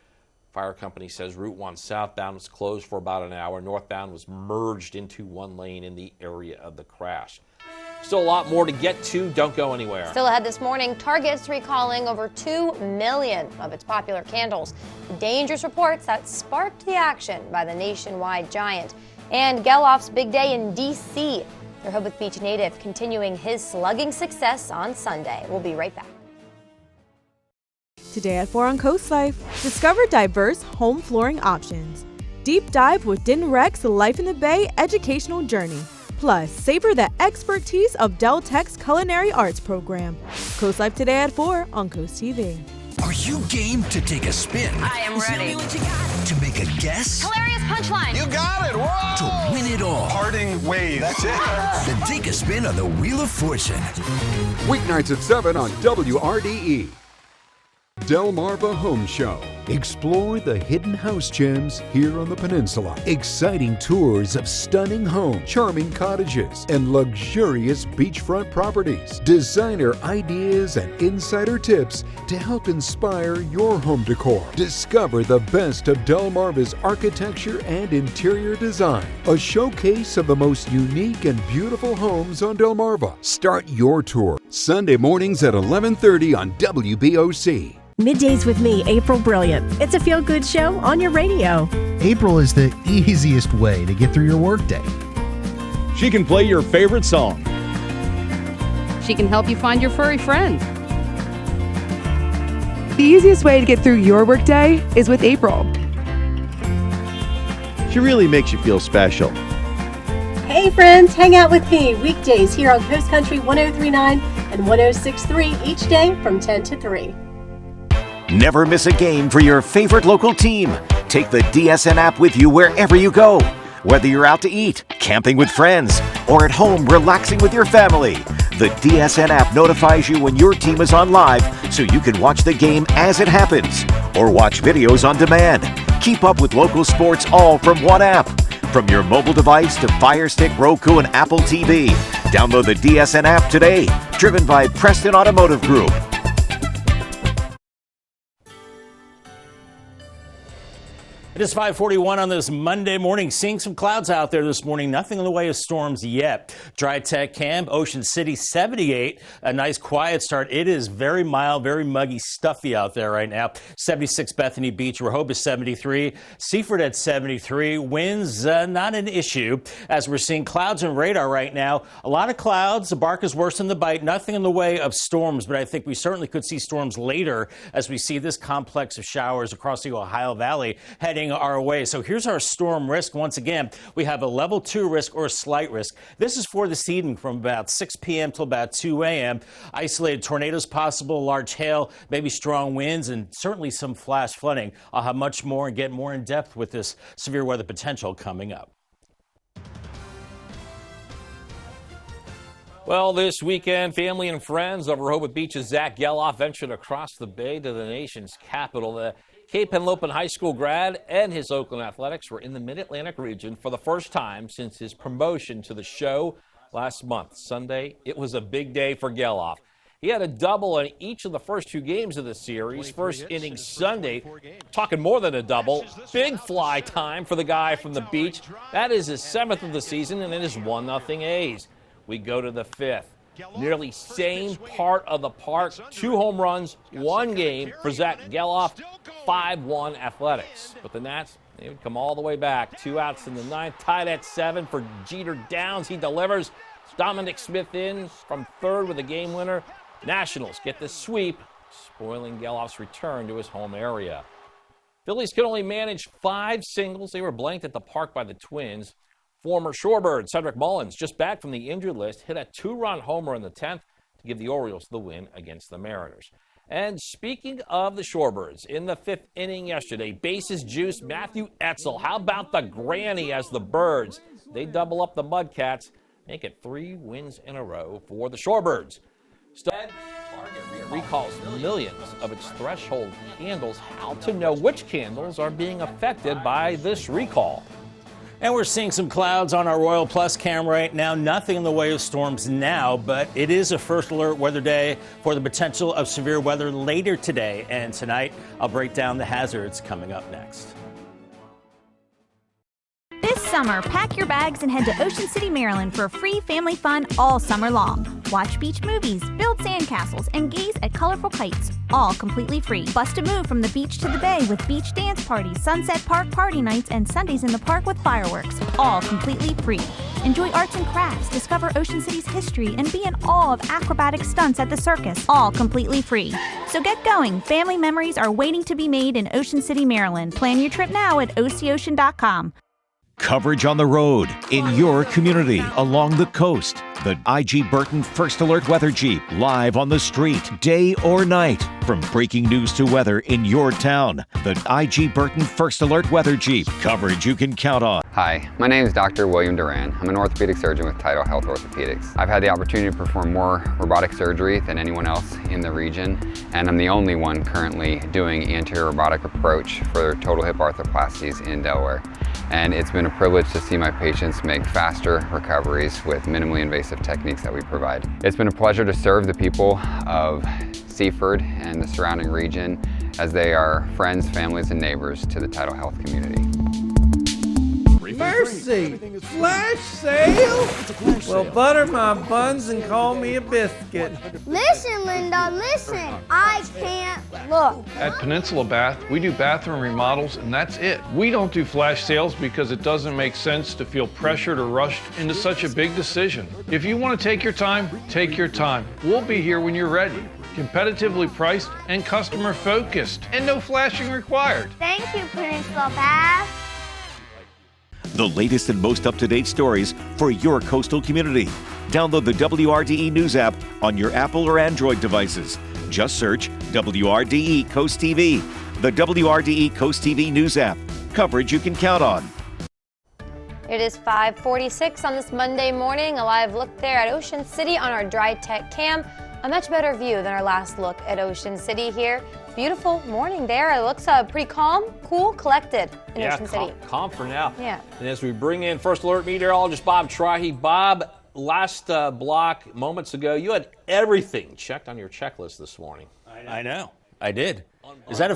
Fire company says Route 1 southbound was closed for about an hour. Northbound was merged into one lane in the area of the crash. Still a lot more to get to. Don't go anywhere. Still ahead this morning, Target's recalling over 2 million of its popular candles. Dangerous reports that sparked the action by the nationwide giant. And Gelof's big day in D.C. The Rehoboth Beach native continuing his slugging success on Sunday. We'll be right back. Today at 4 on Coast Life, discover diverse home flooring options. deep dive within Rec's Life in the Bay educational journey. Plus, savor the expertise of Del Tech's Culinary Arts program. Coast Life today at 4 on Coast TV. Are you game to take a spin? I am ready. To make a guess? Hilarious punchline. You got it. Whoa! To win it all. Parting waves. That's it. Then take a spin on the Wheel of Fortune. Weeknights at 7 on WRDE. Delmarva Home Show. Explore the hidden house gems here on the peninsula. Exciting tours of stunning homes, charming cottages, and luxurious beachfront properties. Designer ideas and insider tips to help inspire your home decor. Discover the best of Delmarva's architecture and interior design. A showcase of the most unique and beautiful homes on Delmarva. Start your tour Sunday mornings at 11:30 on WBOC. Middays with me, April Brilliant. It's a feel-good show on your radio. April is the easiest way to get through your workday. She can play your favorite song. She can help you find your furry friend. The easiest way to get through your workday is with April. She really makes you feel special. Hey friends, hang out with me weekdays here on Coast Country 103.9 and 106.3 each day from 10 to 3. Never miss a game for your favorite local team. Take the DSN app with you wherever you go. Whether you're out to eat, camping with friends, or at home relaxing with your family, the DSN app notifies you when your team is on live so you can watch the game as it happens or watch videos on demand. Keep up with local sports all from one app. From your mobile device to Fire Stick, Roku, and Apple TV. Download the DSN app today. Driven by Preston Automotive Group. It is 5:41 on this Monday morning. Seeing some clouds out there this morning. Nothing in the way of storms yet. Dry Tech Camp, Ocean City 78. A nice quiet start. It is very mild, very muggy, stuffy out there right now. 76 Bethany Beach, Rehoboth 73. Seaford at 73. Winds not an issue as we're seeing clouds and radar right now. A lot of clouds. The bark is worse than the bite. Nothing in the way of storms, but I think we certainly could see storms later as we see this complex of showers across the Ohio Valley heading our way. So here's our storm risk. Once again, we have a level 2 risk or a slight risk. This is for this evening from about 6 p.m. till about 2 a.m. Isolated tornadoes possible, large hail, maybe strong winds, and certainly some flash flooding. I'll have much more and get more in depth with this severe weather potential coming up. Well, this weekend, family and friends of Rehoboth Beach's Zach Geloff ventured across the bay to the nation's capital. The Cape Henlopen High School grad and his Oakland Athletics were in the Mid-Atlantic region for the first time since his promotion to the show last month. Sunday, it was a big day for Geloff. He had a double in each of the first 2 games of the series. First inning Sunday, talking more than a double. Big fly time for the guy from the beach. That is his 7th of the season, and it is 1-0 A's. We go to the 5th. Nearly same part of the park, 2 home runs, 1 game for Zach Geloff, 5-1 Athletics. But the Nats, they would come all the way back. 2 outs in the 9th, tied at 7 for Jeter Downs. He delivers. Dominic Smith in from 3rd with a game winner. Nationals get the sweep, spoiling Geloff's return to his home area. Phillies could only manage 5 singles. They were blanked at the park by the Twins. Former Shorebird Cedric Mullins, just back from the injured list, hit a 2-run homer in the 10th to give the Orioles the win against the Mariners. And speaking of the Shorebirds, in the 5th inning yesterday, bases juiced Matthew Etzel. How about the granny as the Birds? They double up the Mudcats, make it 3 wins in a row for the Shorebirds. Target recalls millions of its threshold candles. How to know which candles are being affected by this recall? And we're seeing some clouds on our Royal Plus camera right now. Nothing in the way of storms now, but it is a first alert weather day for the potential of severe weather later today and tonight. I'll break down the hazards coming up next. This summer, pack your bags and head to Ocean City, Maryland for free family fun all summer long. Watch beach movies, build sandcastles, and gaze at colorful kites, all completely free. Bust a move from the beach to the bay with beach dance parties, Sunset Park party nights, and Sundays in the park with fireworks, all completely free. Enjoy arts and crafts, discover Ocean City's history, and be in awe of acrobatic stunts at the circus, all completely free. So get going. Family memories are waiting to be made in Ocean City, Maryland. Plan your trip now at ococean.com. Coverage on the road, in your community, along the coast. The IG Burton First Alert Weather Jeep, live on the street, day or night. From breaking news to weather in your town. The IG Burton First Alert Weather Jeep, coverage you can count on. Hi, my name is Dr. William Duran. I'm an orthopedic surgeon with Tidal Health Orthopedics. I've had the opportunity to perform more robotic surgery than anyone else in the region, and I'm the only one currently doing anterior robotic approach for total hip arthroplasties in Delaware. And it's been a privilege to see my patients make faster recoveries with minimally invasive techniques that we provide. It's been a pleasure to serve the people of Seaford and the surrounding region as they are friends, families, and neighbors to the Tidal Health community. Mercy! Flash sale? Well, butter my buns and call me a biscuit. Listen, Linda, listen. I can't look. At Peninsula Bath, we do bathroom remodels, and that's it. We don't do flash sales because it doesn't make sense to feel pressured or rushed into such a big decision. If you want to take your time, take your time. We'll be here when you're ready. Competitively priced and customer focused, and no flashing required. Thank you, Peninsula Bath. The latest and most up-to-date stories for your coastal community. Download the WRDE News app on your Apple or Android devices. Just search WRDE Coast TV. The WRDE Coast TV News app. Coverage you can count on. It is 5:46 on this Monday morning. A live look there at Ocean City on our Dry Tech cam. A much better view than our last look at Ocean City here. Beautiful morning there. It looks pretty calm, cool, collected in Ocean City. Calm for now. Yeah. And as we bring in First Alert meteorologist Bob Trahi. Bob, last block moments ago, you had everything checked on your checklist this morning. I know. I did. Is that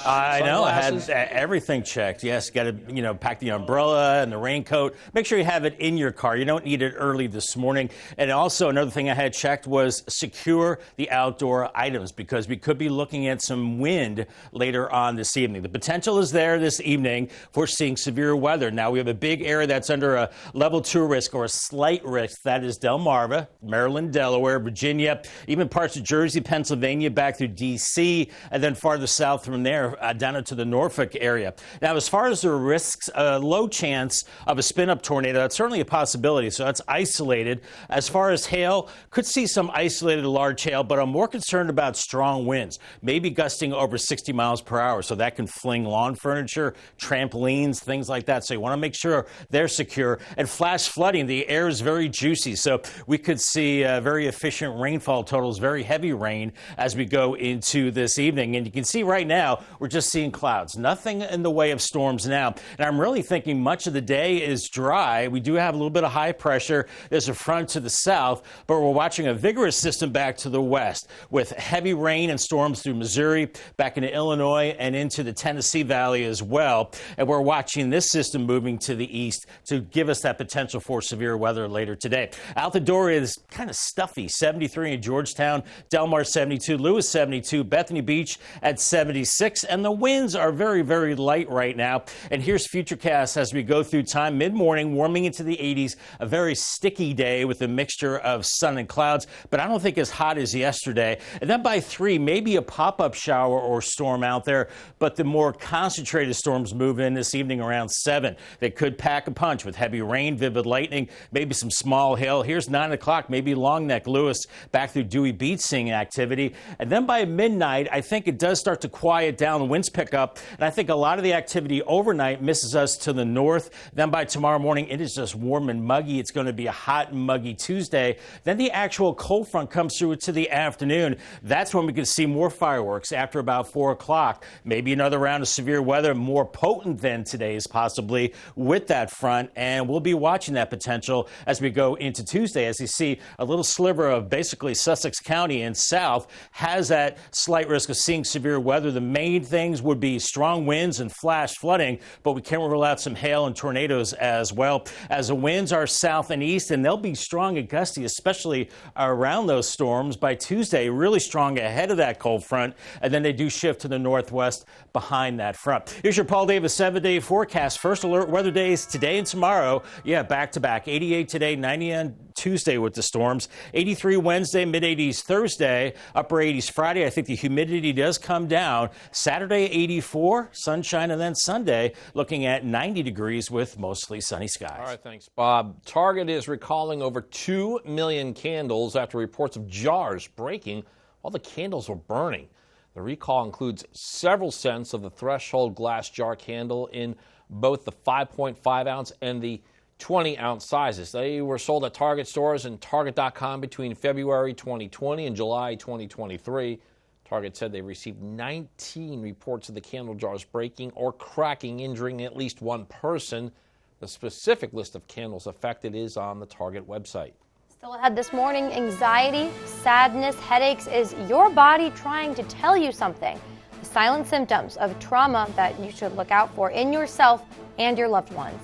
I know. I had everything checked. Yes, got to pack the umbrella and the raincoat. Make sure you have it in your car. You don't need it early this morning. And also another thing I had checked was secure the outdoor items because we could be looking at some wind later on this evening. The potential is there this evening for seeing severe weather. Now we have a big area that's under a level 2 risk or a slight risk. That is Delmarva, Maryland, Delaware, Virginia, even parts of Jersey, Pennsylvania, back through D.C., and then farther south from there down into the Norfolk area. Now, as far as the risks, low chance of a spin-up tornado, that's certainly a possibility, so that's isolated. As far as hail, could see some isolated large hail, but I'm more concerned about strong winds, maybe gusting over 60 miles per hour, so that can fling lawn furniture, trampolines, things like that. So you want to make sure they're secure. And flash flooding, the air is very juicy, so we could see very efficient rainfall totals, very heavy rain as we go into this evening. And you can see right now, we're just seeing clouds. Nothing in the way of storms now. And I'm really thinking much of the day is dry. We do have a little bit of high pressure. There's a front to the south, but we're watching a vigorous system back to the west with heavy rain and storms through Missouri, back into Illinois and into the Tennessee Valley as well. And we're watching this system moving to the east to give us that potential for severe weather later today. Out the door is kind of stuffy. 73 in Georgetown, Delmar 72, Lewis 72, Bethany Beach at 76, and the winds are very, very light right now. And here's Futurecast as we go through time. Mid-morning, warming into the 80s, a very sticky day with a mixture of sun and clouds, but I don't think as hot as yesterday. And then by 3, maybe a pop-up shower or storm out there, but the more concentrated storms move in this evening around 7. They could pack a punch with heavy rain, vivid lightning, maybe some small hail. Here's 9 o'clock, maybe Long Neck, Lewis, back through Dewey Beach seeing activity. And then by midnight, I think it does start to quiet down. The winds pick up, and I think a lot of the activity overnight misses us to the north. Then by tomorrow morning, it is just warm and muggy. It's going to be a hot and muggy Tuesday. Then the actual cold front comes through to the afternoon. That's when we can see more fireworks after about 4 o'clock. Maybe another round of severe weather, more potent than today's possibly with that front, and we'll be watching that potential as we go into Tuesday. As you see, a little sliver of basically Sussex County and south has that slight risk of seeing seeing severe weather. The main things would be strong winds and flash flooding, but we can't rule out some hail and tornadoes as well, as the winds are south and east, and they'll be strong and gusty, especially around those storms by Tuesday. Really strong ahead of that cold front, and then they do shift to the northwest behind that front. Here's your Paul Davis 7-day forecast. First alert weather days today and tomorrow. Yeah, back to back. 88 today, 90 on Tuesday with the storms. 83 Wednesday, mid-80s Thursday, upper 80s Friday. I think the humidity does come down. Saturday, 84, sunshine, and then Sunday looking at 90 degrees with mostly sunny skies. All right, thanks, Bob. Target is recalling over 2 million candles after reports of jars breaking while the candles were burning. The recall includes several scents of the threshold glass jar candle in both the 5.5 ounce and the 20-ounce sizes. They were sold at Target stores and Target.com between February 2020 and July 2023. Target said they received 19 reports of the candle jars breaking or cracking, injuring at least one person. The specific list of candles affected is on the Target website. Still ahead this morning, anxiety, sadness, headaches. Is your body trying to tell you something? The silent symptoms of trauma that you should look out for in yourself and your loved ones.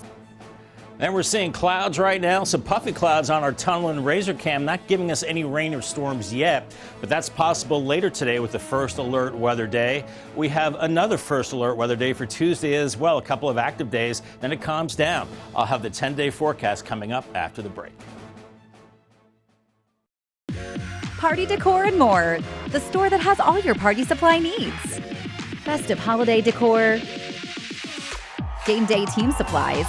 And we're seeing clouds right now, some puffy clouds on our tunnel and razor cam, not giving us any rain or storms yet, but that's possible later today with the first alert weather day. We have another first alert weather day for Tuesday as well, a couple of active days, then it calms down. I'll have the 10-day forecast coming up after the break. Party decor and more. The store that has all your party supply needs. Festive holiday decor. Game day team supplies.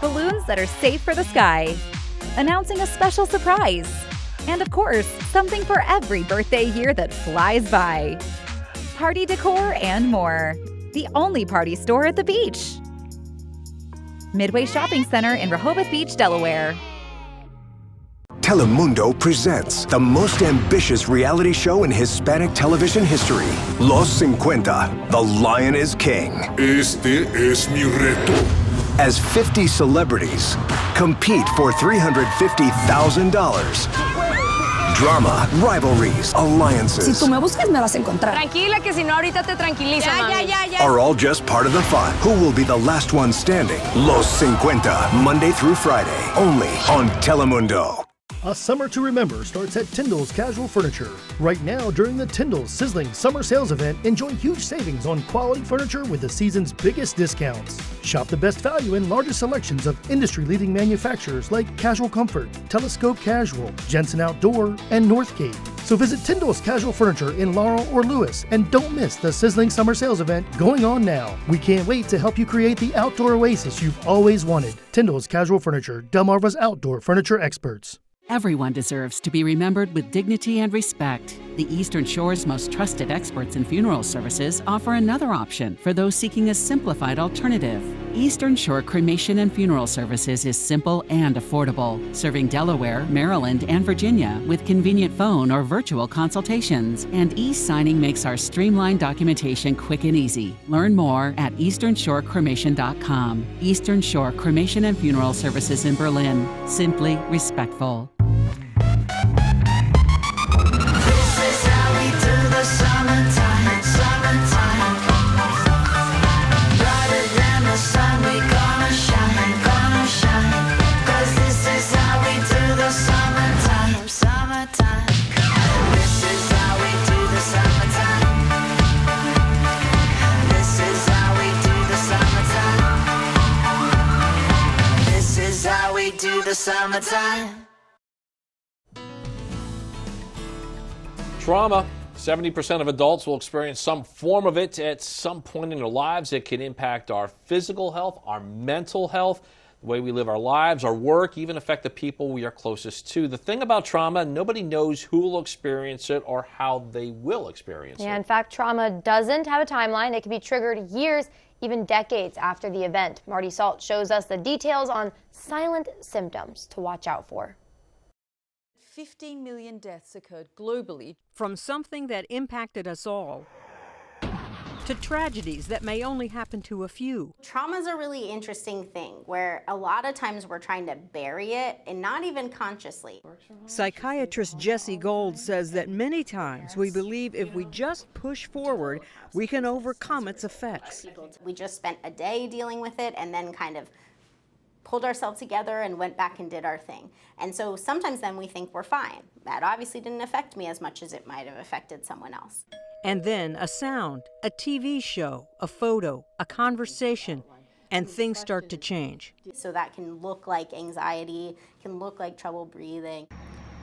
Balloons that are safe for the sky. Announcing a special surprise. And of course, something for every birthday year that flies by. Party decor and more. The only party store at the beach. Midway Shopping Center in Rehoboth Beach, Delaware. Telemundo presents the most ambitious reality show in Hispanic television history. Los 50, The Lion is King. Este es mi reto. As 50 celebrities compete for $350,000. Drama, rivalries, alliances. Si tú me buscas, me vas a encontrar. Tranquila, que si no ahorita te tranquilizo, mami. Are all just part of the fun. Who will be the last one standing? Los 50, Monday through Friday, only on Telemundo. A summer to remember starts at Tyndall's Casual Furniture. Right now, during the Tyndall's Sizzling Summer Sales Event, enjoy huge savings on quality furniture with the season's biggest discounts. Shop the best value and largest selections of industry-leading manufacturers like Casual Comfort, Telescope Casual, Jensen Outdoor, and Northgate. So visit Tyndall's Casual Furniture in Laurel or Lewis and don't miss the Sizzling Summer Sales Event going on now. We can't wait to help you create the outdoor oasis you've always wanted. Tyndall's Casual Furniture, Delmarva's outdoor furniture experts. Everyone deserves to be remembered with dignity and respect. The Eastern Shore's most trusted experts in funeral services offer another option for those seeking a simplified alternative. Eastern Shore Cremation and Funeral Services is simple and affordable, serving Delaware, Maryland, and Virginia with convenient phone or virtual consultations. And e-signing makes our streamlined documentation quick and easy. Learn more at easternshorecremation.com. Eastern Shore Cremation and Funeral Services in Berlin. Simply respectful. Summertime. Trauma. 70% of adults will experience some form of it at some point in their lives. It can impact our physical health, our mental health, the way we live our lives, our work, even affect the people we are closest to. The thing about trauma, nobody knows who will experience it or how they will experience it. In fact, trauma doesn't have a timeline. It can be triggered years, even decades after the event. Marty Salt shows us the details on silent symptoms to watch out for. 15 million deaths occurred globally from something that impacted us all. to tragedies that may only happen to a few. Trauma is a really interesting thing where a lot of times we're trying to bury it and not even consciously. Psychiatrist Jessie Gold says that many times we believe if we just push forward, we can overcome its effects. We just spent a day dealing with it and then kind of pulled ourselves together and went back and did our thing. And so sometimes then we think we're fine. That obviously didn't affect me as much as it might have affected someone else. And then a sound, a TV show, a photo, a conversation, and things start to change. So that can look like anxiety, can look like trouble breathing.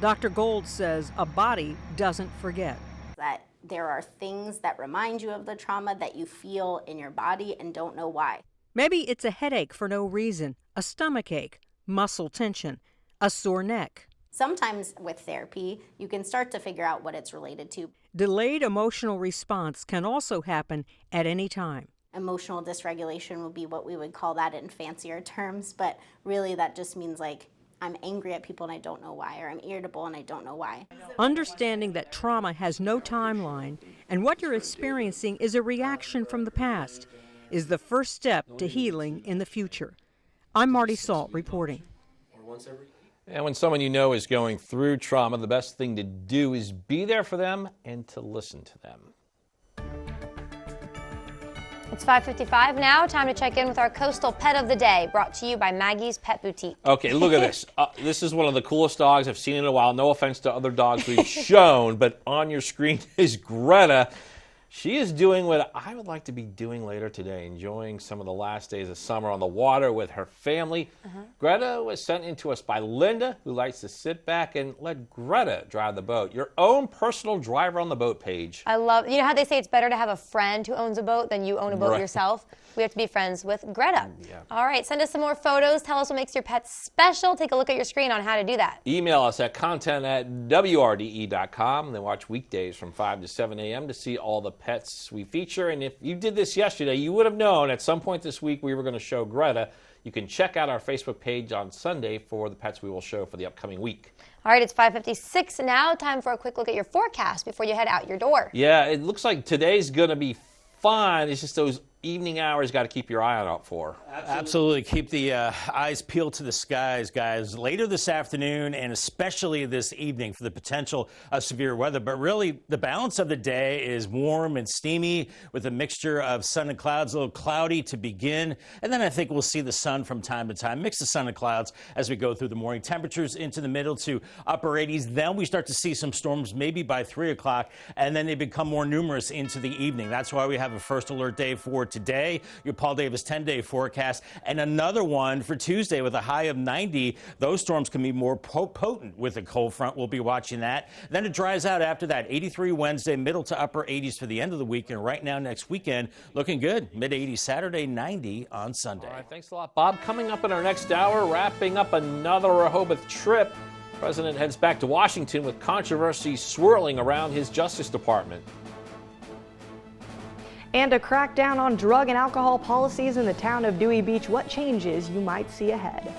Dr. Gold says a body doesn't forget. That there are things that remind you of the trauma that you feel in your body and don't know why. Maybe it's a headache for no reason, a stomach ache, muscle tension, a sore neck. Sometimes with therapy, you can start to figure out what it's related to. Delayed emotional response can also happen at any time. Emotional dysregulation would be what we would call that in fancier terms, but really that just means like I'm angry at people and I don't know why, or I'm irritable and I don't know why. Understanding that trauma has no timeline and what you're experiencing is a reaction from the past is the first step to healing in the future. I'm Marty Salt reporting. And when someone you know is going through trauma, the best thing to do is be there for them and to listen to them. It's 5:55 now. Time to check in with our coastal pet of the day, brought to you by Maggie's Pet Boutique. Okay, look at this. This is one of the coolest dogs I've seen in a while. No offense to other dogs we've shown, but on your screen is Greta. She is doing what I would like to be doing later today, enjoying some of the last days of summer on the water with her family. Greta was sent in to us by Linda, who likes to sit back and let Greta drive the boat. Your own personal driver on the boat page. I love, you know how they say it's better to have a friend who owns a boat than you own a boat yourself? We have to be friends with Greta. Yeah. All right, send us some more photos. Tell us what makes your pet special. Take a look at your screen on how to do that. Email us at content@WRDE.com, and then watch weekdays from 5 to 7 a.m. to see all the pets we feature. And if you did this yesterday, you would have known at some point this week we were going to show Greta. You can check out our Facebook page on Sunday for the pets we will show for the upcoming week. All right, it's 5:56 now. Time for a quick look at your forecast before you head out your door. Yeah, it looks like today's going to be fine. It's just those evening hours got to keep your eye out for. Absolutely. Keep the eyes peeled to the skies, guys. Later this afternoon and especially this evening for the potential of severe weather. But really, the balance of the day is warm and steamy with a mixture of sun and clouds, a little cloudy to begin. And then I think we'll see the sun from time to time, mix the sun and clouds as we go through the morning. Temperatures into the middle to upper 80s. Then we start to see some storms maybe by 3 o'clock, and then they become more numerous into the evening. That's why we have a first alert day for today, your Paul Davis 10-day forecast, and another one for Tuesday with a high of 90. Those storms can be more potent with a cold front. We'll be watching that. Then it dries out after that. 83 Wednesday, middle to upper 80s for the end of the week. And right now, next weekend, looking good. Mid-80s Saturday, 90 on Sunday. All right, thanks a lot, Bob. Coming up in our next hour, wrapping up another Rehoboth trip. The president heads back to Washington with controversy swirling around his Justice Department. And a crackdown on drug and alcohol policies in the town of Dewey Beach. What changes you might see ahead.